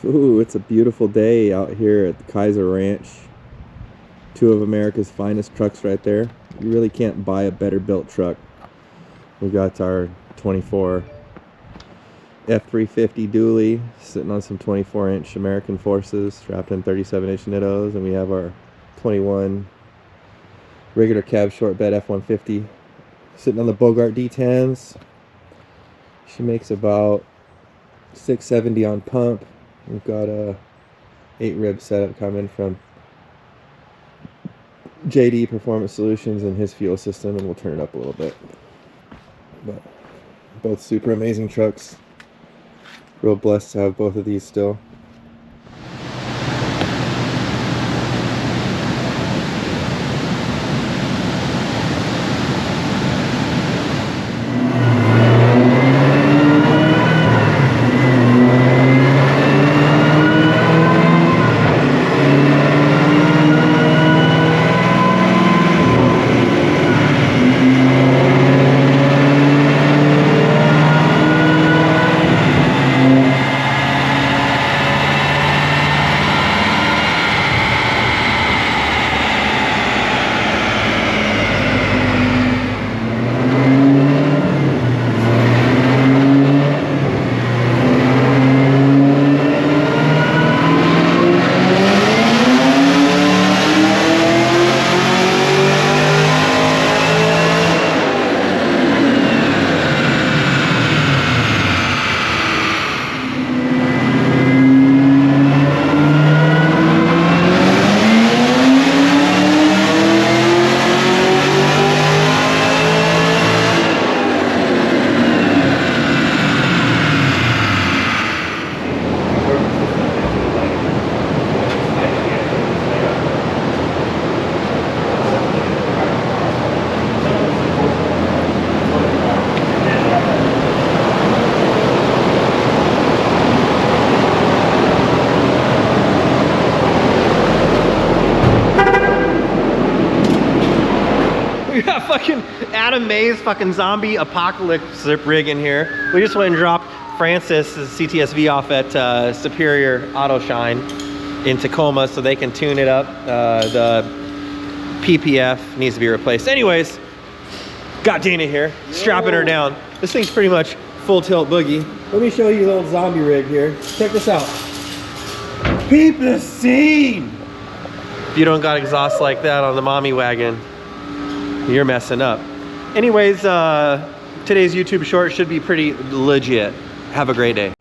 Ooh, it's a beautiful day out here at the Kaiser Ranch. Two of America's finest trucks right there. You really can't buy a better built truck. We got our 24 F350 dually sitting on some 24-inch American Forces wrapped in 37-inch Nittos, and we have our 21 regular cab short bed F150 sitting on the Bogart D10s. She makes about 670 on pump. We've got a 8-rib setup coming from JD Performance Solutions and his fuel system, and we'll turn it up a little bit. But both super amazing trucks. Real blessed to have both of these still. We got fucking Adam May's fucking zombie apocalypse rig in here. We just went and dropped Francis's CTSV off at Superior Auto Shine in Tacoma so they can tune it up. The PPF needs to be replaced. Anyways, got Dana here, strapping her down. This thing's pretty much full tilt boogie. Let me show you the old zombie rig here. Check this out. Peep the scene! If you don't got exhaust like that on the mommy wagon, you're messing up. Anyways, today's YouTube short should be pretty legit. Have a great day.